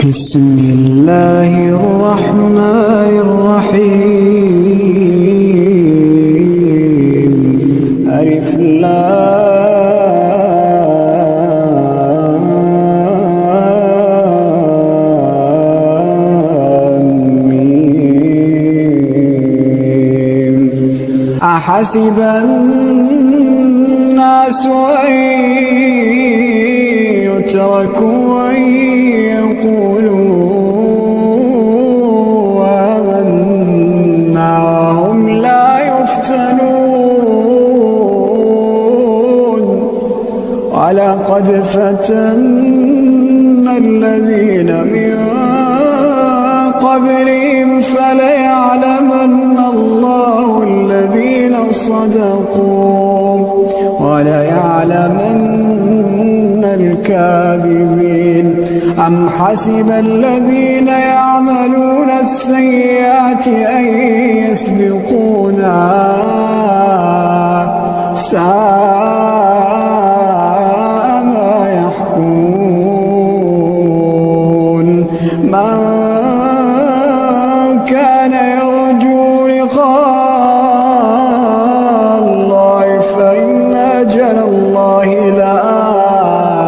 بسم الله الرحمن الرحيم. ألف لام ميم. أحسب الناس أن يتركوا أن يقولوا آمنا وهم لا يفتنون. ولقد فتنا الذين من قبلهم فليعلمن الله الذين صدقوا وليعلمن الكاذبين. أم حسب الذين يعملون السيئات أن يسبقونا ساء ما يحكمون. من كان يرجو لقاء الله فإن أجل الله لآت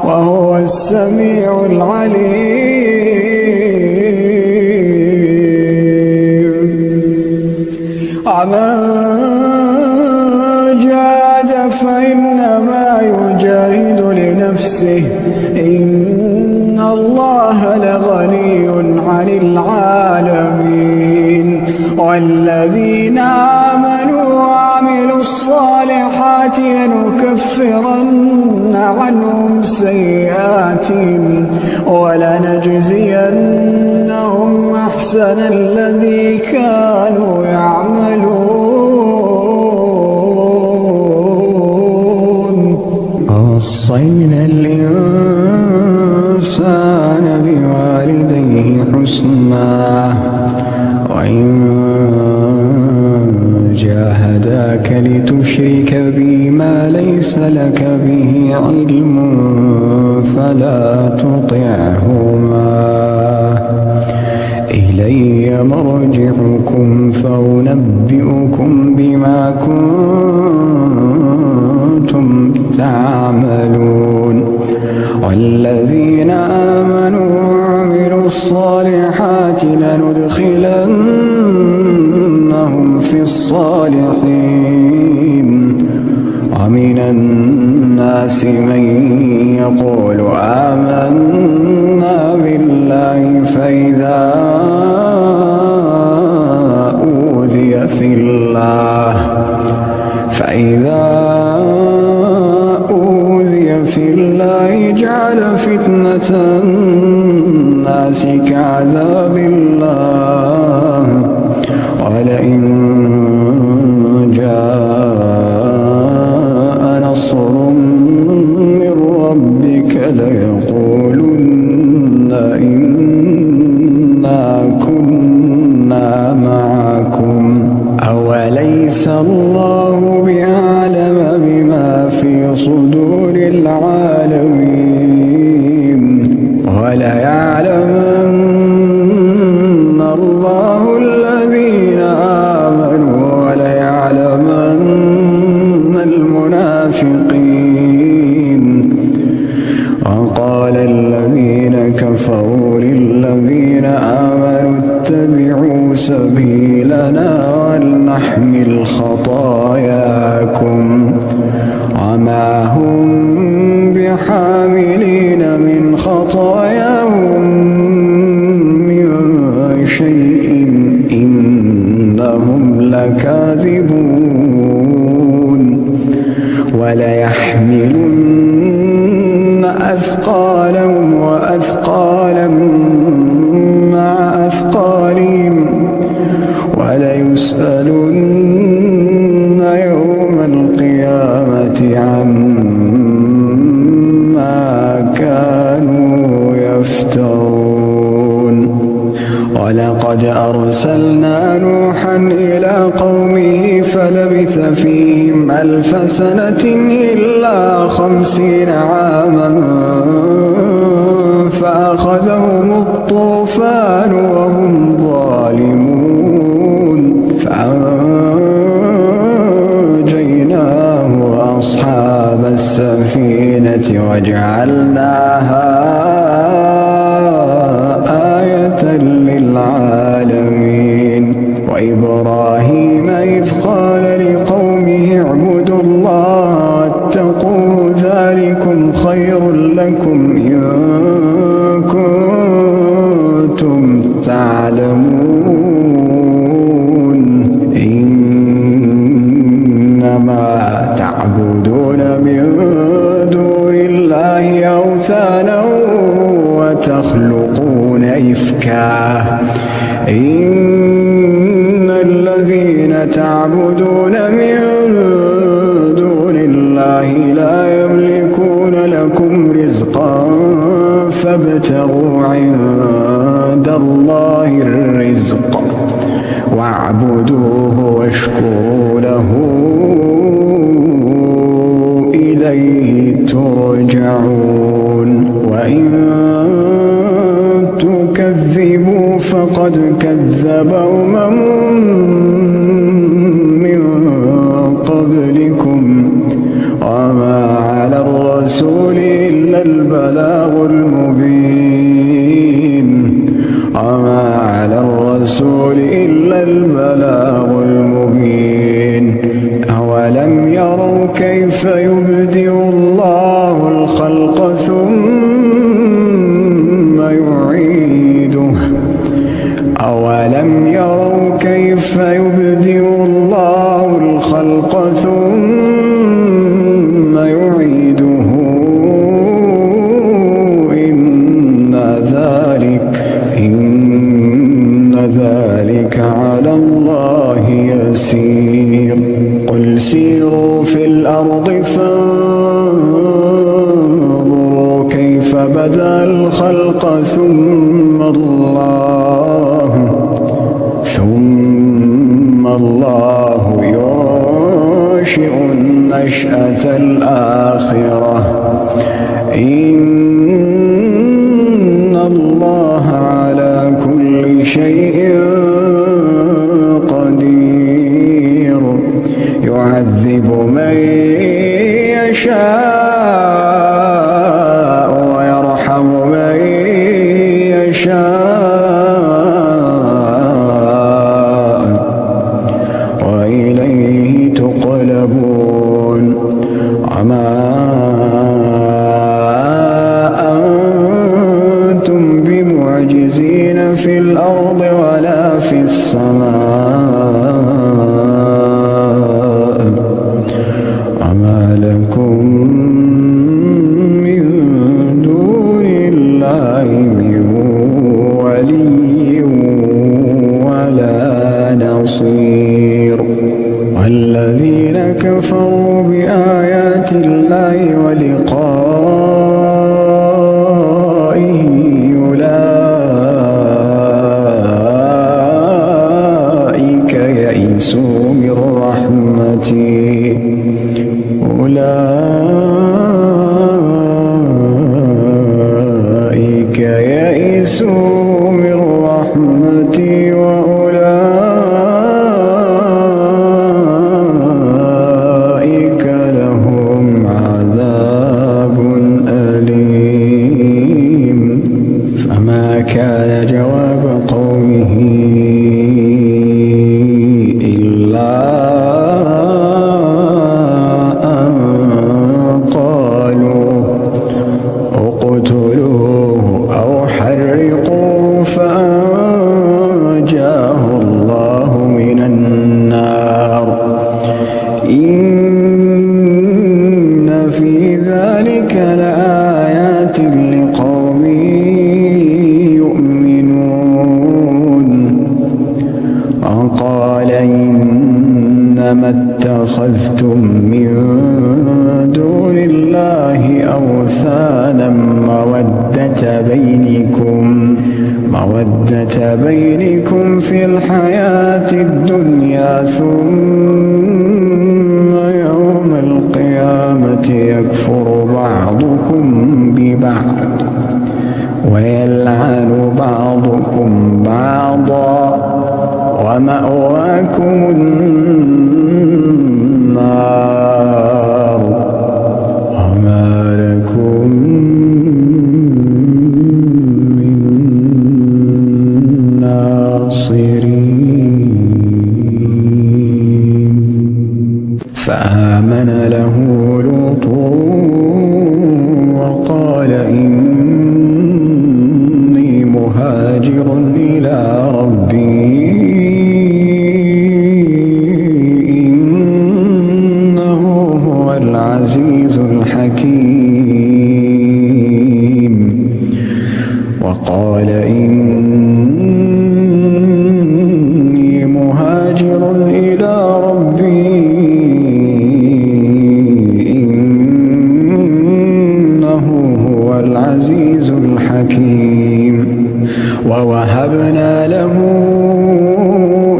وهو السميع العليم. ومن جاهد فإنما يجاهد لنفسه إن الله لغني عن العالمين. والذين آمنوا وعملوا الصالحات لنكفرن عنهم سيئاتهم ولنجزينهم أحسن الذي كانوا يعملون. ووصينا الإنسان بوالديه حسنا وإن جاهداك لتشرك بي ما ليس لك به علم فلا تطعهما. إلي مرجعكم فأنبئكم بما كنتم تعملون. والذين آمنوا وعملوا الصالحات لندخلنهم في الصالحين. ومن الناس من يقول آمنا بالله فإذا أوذي في الله جعل فتنة الناس كعذاب الله. ولئن جاء نصر من ربك ليقولن إنا كنا معكم أوليس الله بأعلم بما في صدور العالمين. وليعلمن الله الذين آمنوا وليعلمن المنافقين. وقال الذين كفروا للذين آمنوا اتبعوا سبيلنا ولنحمل خطاياكم وما هم بحاملين من خطاياهم من شيء إنهم لكاذبون. وليحملن أثقالهم وأثقالا مع أثقالهم وليسألن يوم القيامة عما كانوا يفترون. ولقد أرسلنا نوحا إلى قومه فلبث فيهم 1000 سنة إلا 50 عاما فأخذهم الطوفان وهم ظالمون فأنجيناه وأصحاب السفينة وجعلناها آية للعالمين. وإبراهيم إذ قال لقومه اعبدوا الله واتقوا ذلكم خير لكم إن كنتم تعلمون إنما تعبدون من دون الله أوثانا وتخلقون إفكا إن الذين تعبدون من دون الله لا يملكون لكم رزقا فابتغوا عند الله الرزق واعبدوه واشكروا له إليه ترجعون. وإن تكذبوا فقد كذب أمم من قبلكم وما على الرسول إلا البلاغ المبين أولم يروا كيف يبدئ الله الخلق ثم يعيده أولم يروا كيف يبدئ الله الخلق ثم يعيده إن ذلك على الله يسير. قل سيروا في الأرض فانظروا كيف بدأ الخلق ثم الله ينشئ النشأة الآخرة إن الله على كل شيء قدير يعذب من يشاء ويرحم من يشاء وإليه تقلبون. وما أنتم بمعجزين في الأرض ولا في السماء وما لكم من دون الله من ولي ولا نصير. والذين كفروا بآيات الله ولقائه أولئك يئسوا من رحمتي وأولئك لهم عذاب أليم. فما كان جواب قومه إلا أن قالوا اقتلوه أو حرقوه فأنجاه الله من النار إن في ذلك لآيات لقوم يؤمنون. وقال إنما اتخذتم من دون الله أوثانا مودة بينكم في الحياة الدنيا ثم يوم القيامة يكفر بعضكم ببعض مهاجر إلى ربي إنه هو العزيز الحكيم. وقال إني مهاجر إلى ربي إنه هو العزيز الحكيم. ووهبنا له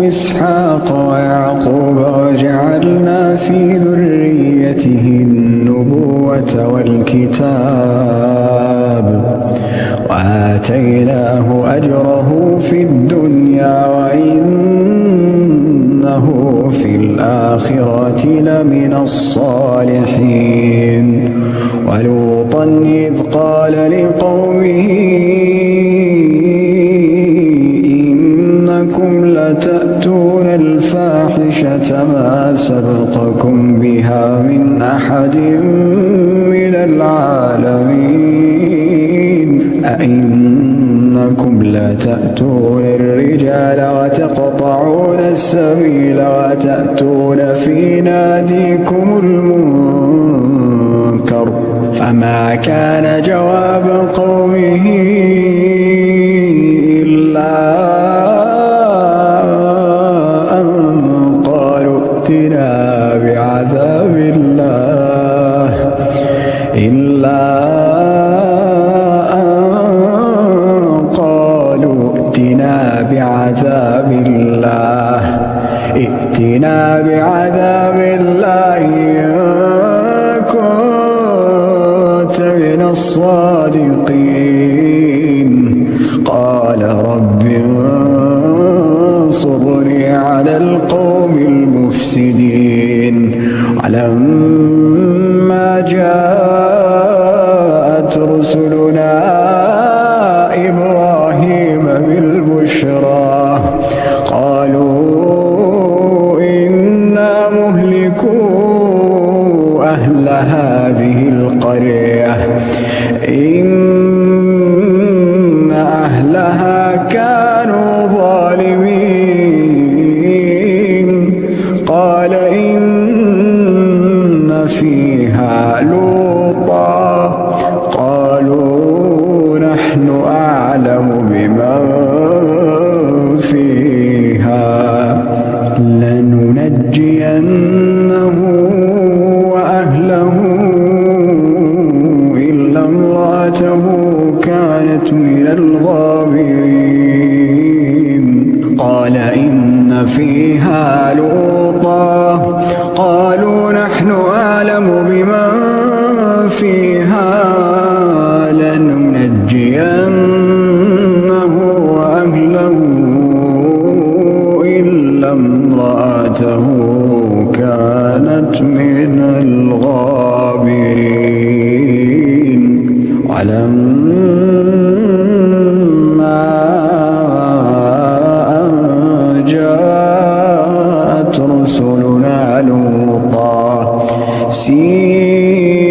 إسحاق ويعقوب وجعلنا في ذريته النبوة والكتاب وآتيناه أجره في الدنيا وإنه في الآخرة لمن الصالحين. ولوطا إذ قال لقومه إنكم لتأتون الفاحشة ما سبقكم بها من أحد من العالمين أئنكم لتأتون الرجال وتقطعون السبيل وتأتون في ناديكم المنكر. فما كان جواب قومه إلا أن قالوا ائتنا بعذاب الله ائتنا بعذاب الله إن كنت من الصادقين. قال رب انصرني على القوم المفسدين. ولما جاءت رسلنا إبراهيم بالبشرى قالوا إنا مهلكو أهل هذه القرية إن أهلها كانوا ظالمين. قال إن فيها لوطا قالوا نحن أعلم بمن فيها لننجينه وأهله إلا امرأته كانت من الغابرين. قال إن فيها لوطا قالوا نحن أعلم بمن فيها لننجينه وأهله إلا امرأته كانت من الغابرين. ولما أن جاءت رسلنا لوطا سيء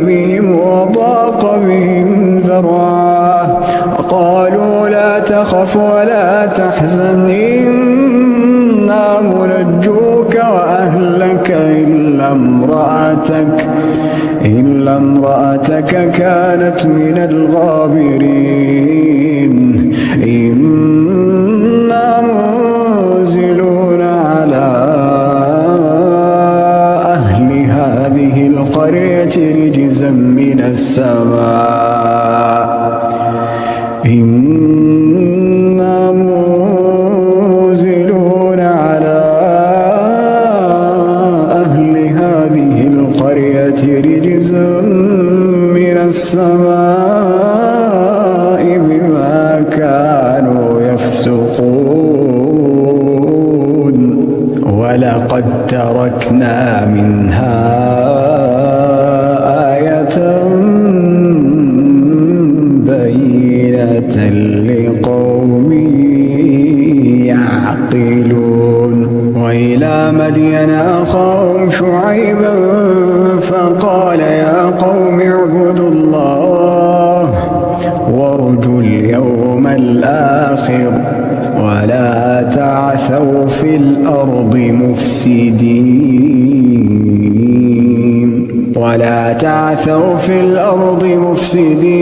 بهم وضاق بهم ذرعا وقالوا لا تخف ولا تحزن إنا منجوك وأهلك إلا امرأتك كانت من الغابرين. إنا منزلون على أهل هذه القرية رجزا من السماء إنا منزلون على أهل هذه القرية رجزا من السماء بما كانوا يفسقون. ولقد تركنا منها آية بينة لقوم يعقلون. وإلى مدين أخاهم شعيبا فقال يا قوم اعبدوا الله وارجوا اليوم الآخر ولا تعثوا في الأرض مفسدين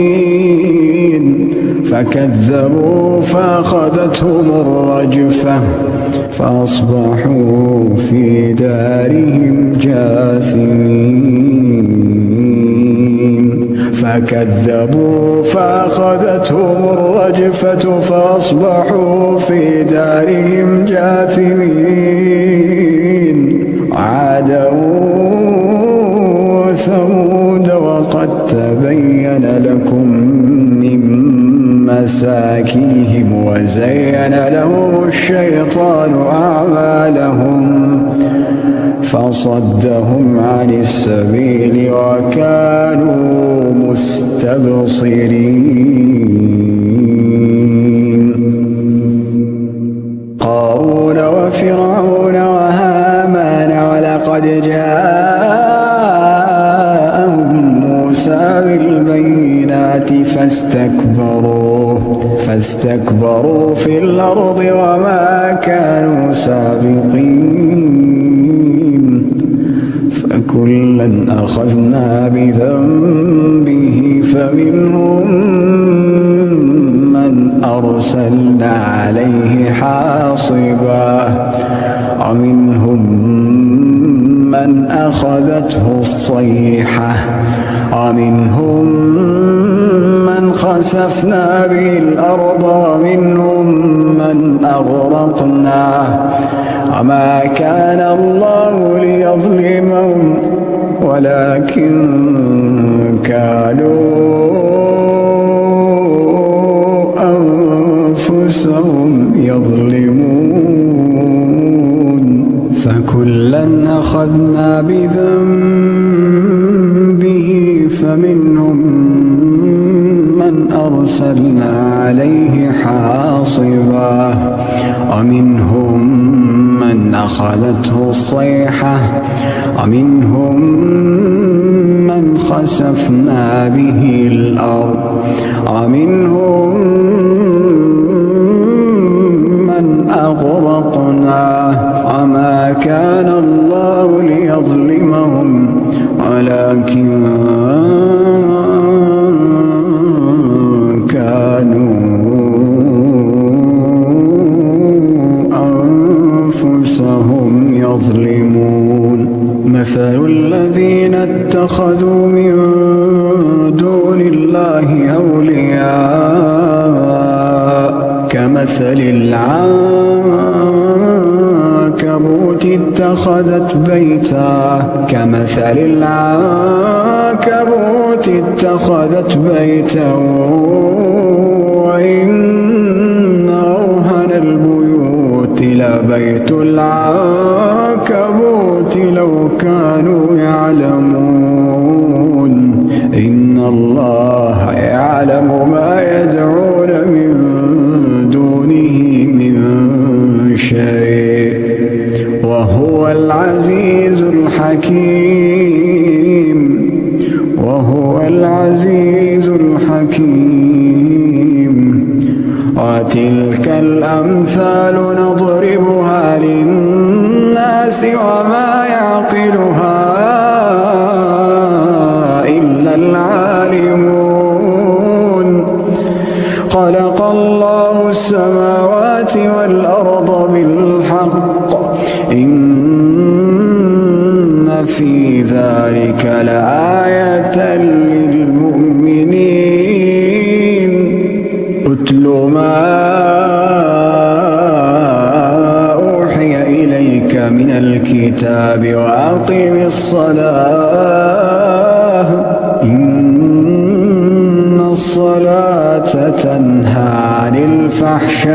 فكذبوا فأخذتهم الرجفة فأصبحوا في دارهم جاثمين عادا وثمود وقد تبين لكم من مساكنهم وزين لهم الشيطان أعمالهم فصدهم عن السبيل وكانوا مستبصرين قارون وفرعون وهامان ولقد جاءهم موسى بالبينات فاستكبروا في الأرض وما كانوا سابقين فكلا أخذنا بذنبه فمنهم من أرسلنا عليه حاصبا ومنهم من أخذته الصيحة ومنهم من خسفنا به الأرض ومنهم من أغرقنا وما كان الله ليظلمهم ولكن كانوا أنفسهم يظلمون فكلا أخذنا بذنبه فمنهم من أرسلنا عليه حاصبا ومنهم من أخذته الصيحة ومنهم من خسفنا به الأرض ومنهم من أغرقنا وما كان الله ليظلمهم ولكن كانوا أنفسهم يظلمون مثل الذين اتخذوا من دون الله أولياء كمثل العنكبوت اتخذت بيتا وإن أوهن البيوت لبيت العنكبوت لو كانوا يعلمون إن الله يعلم ما يدعون من دونه من شيء وهو العزيز الحكيم وتلك الأمثال نضربها للناس وما يعقلها إلا العالمون خلق الله السماوات والأرض بالحق إن في ذلك لآية للمؤمنين اتل ما أوحي إليك من الكتاب وأقم الصلاة إن الصلاة تنهى عن الفحشاء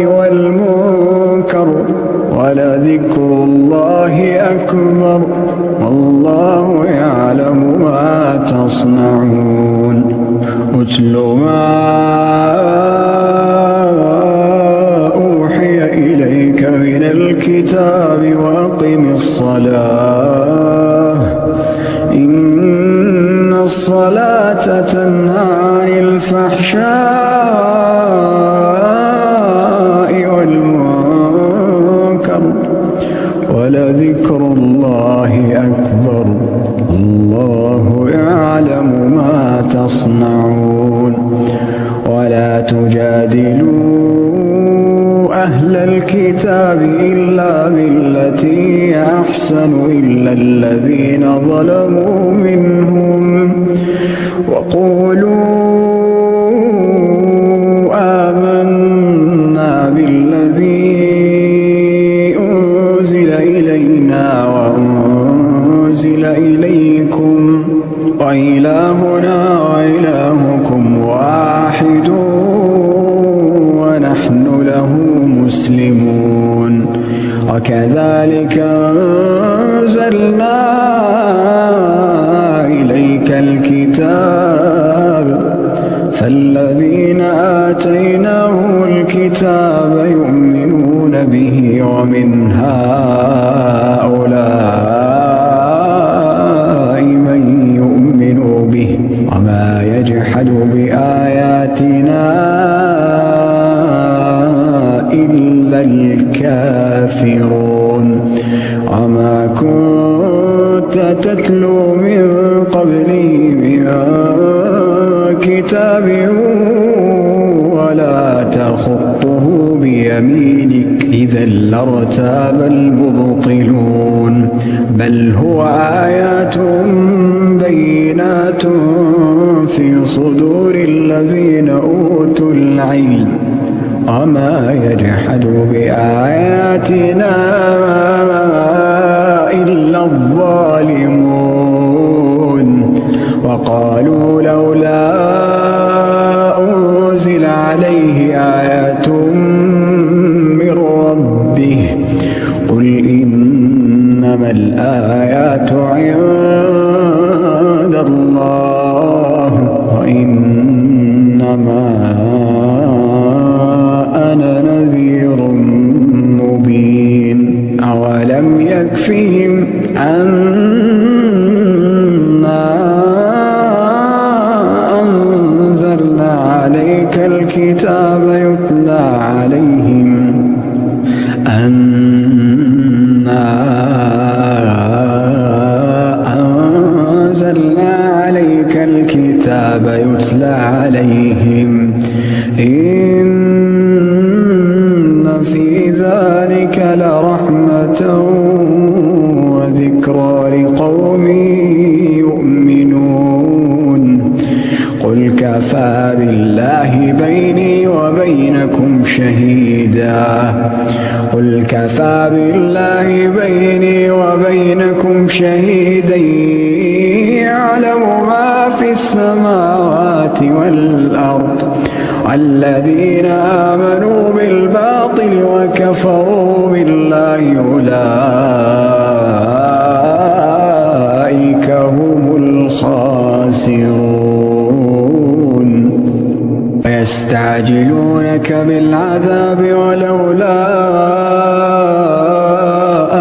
والمنكر ولذكر الله أكبر والله يعلم ما تصنعون اتل ما أوحي إليك من الكتاب وأقم الصلاة إن الصلاة الصلاة تنهى عن الفحشاء والمنكر ولذكر الله أكبر والله يعلم ما تصنعون ولا تجادلوا أهل الكتاب إلا بالتي أحسن إلا الذين ظلموا منهم وقولوا آمنا بالذي أنزل إلينا وأنزل إليكم وإلهنا وإلهكم واحد ونحن له مسلمون وكذلك أنزلنا إليك الكتاب فالذين آتيناهم الكتاب يؤمنون به ومن هؤلاء من يؤمن به وما يجحد بآياتنا إلا الكافرون وما كنت تتلو من قبله من كتاب ولا تخطه بيمينك إذا لارتاب المبطلون بل هو آيات بينات في صدور الذين أوتوا العلم وما يجحد بآياتنا إلا الظالمون وقالوا لولا أنزل عليه آية من ربه قل إنما الآيات عند الله وإنما أنا نذير مبين أولم يكفهم أنا أنزلنا عليك الكتاب يتلى عليهم أنا أنزلنا عليك الكتاب يتلى عليهم إن في ذلك لرحمة وذكرى لقوم يؤمنون قل كفى بالله بيني وبينكم شهيدا قل كفى بالله بيني وبينكم شهيدا يعلم ما في السماوات والأرض الذين آمنوا بالباطل وكفروا بالله أولئك هم الخاسرون ويستعجلونك بالعذاب ولولا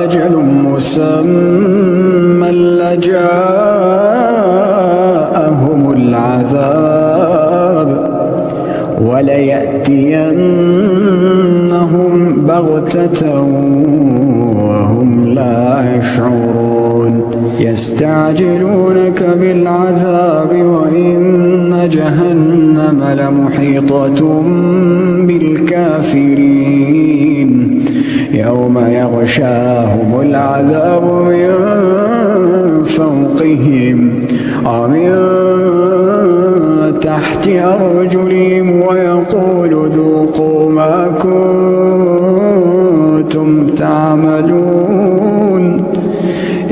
أجل مسمى لجاءهم العذاب وليأتينهم بغتة وهم لا يشعرون يستعجلونك بالعذاب وإن جهنم لمحيطة بالكافرين يوم يغشاهم العذاب من فوقهم ومن تحت أرجلهم ويقول ذوقوا ما كنتم تعملون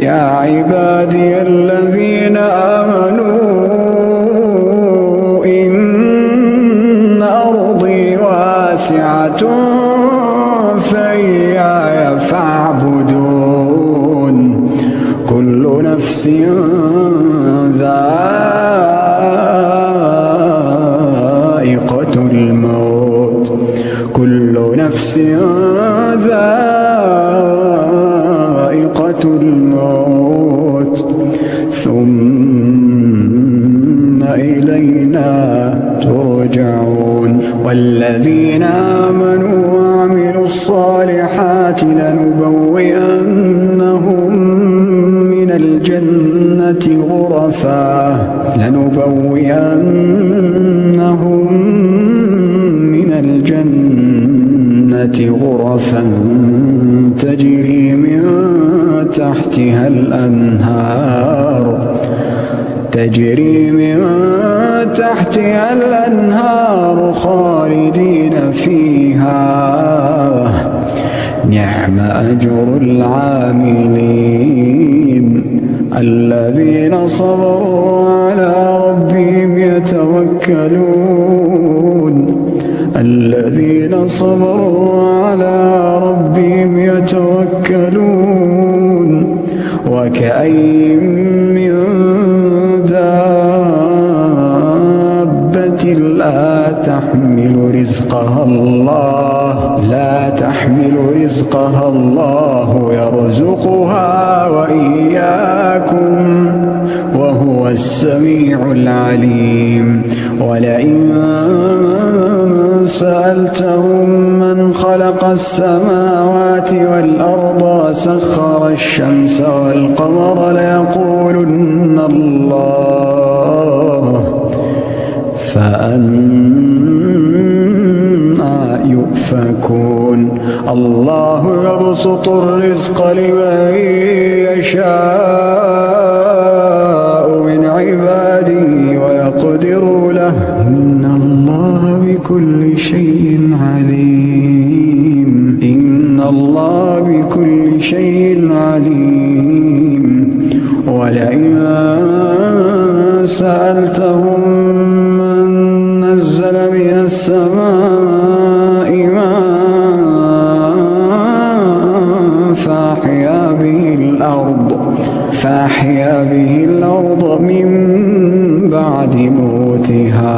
يا عبادي الذين آمنوا إن أرضي واسعة فإياي فاعبدون كل نفس ذائقة الموت كل نفس ذائقة الموت ثم إلينا ترجعون. والذين آمنوا وعملوا الصالحات لنبوئنهم من الجنة غرفا تجري من تحتها الأنهار خالدين فيها. نعم أجر العاملين الذين صبروا على ربهم يتوكلون. وكأين من دابة لا تحمل رزقها الله يرزقها وإياكم وهو السميع العليم. ولئن سألتهم من خلق السماوات والأرض وسخر الشمس والقمر ليقولن الله فأنى يؤفكون. الله يبسط الرزق لمن يشاء من عباده ويقدر له إن الله بكل شيء عليم. ولئن سألتهم من نزل من السماء ماء فأحيا به الأرض من بعد موتها.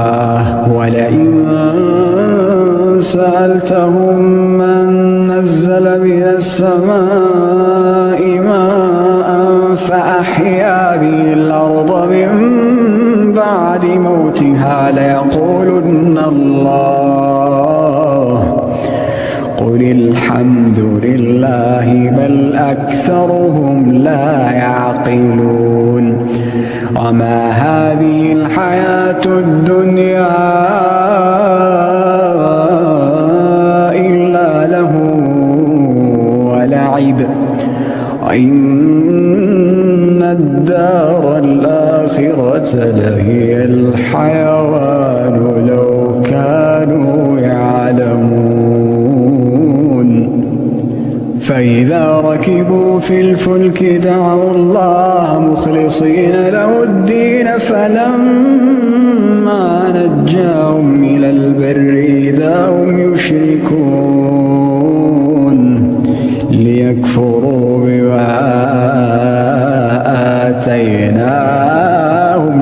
ولئن سألتهم من نزل من السماء ماء فأحيا به الأرض من بعد موتها ليقولن الله قل الحمد لله بل أكثرهم لا يعقلون. وما هذه الحياة الدنيا إلا له ولعب وإن الدار الآخرة لهي الحيوان لو كانوا يعلمون. فإذا ركبوا في الفلك دعوا الله مخلصين له الدين فلما نجاهم إلى البر إذا هم يشركون ليكفروا بما آتيناهم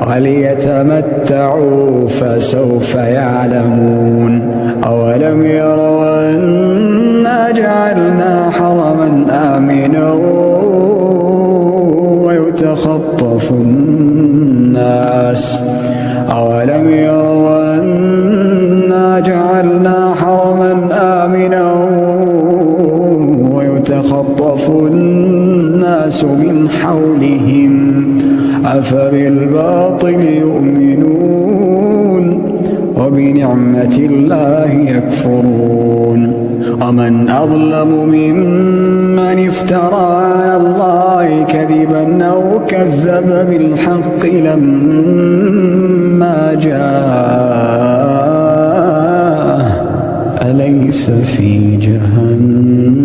وليتمتعوا فسوف يعلمون. أولم يروا أنا جعلنا حرما آمنا ويتخطف الناس من حولهم أفبالباطل يؤمنون وبنعمة الله يكفرون. ومن أظلم ممن افترى على الله كذبا أو كذب بالحق لما جاءه أليس في جهنم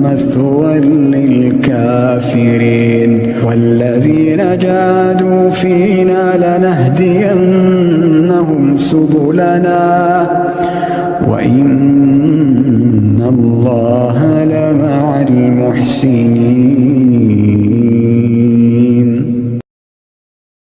مثوى للكافرين. والذين جاهدوا فينا لنهدينهم سبلنا وإن الله لمع المحسنين.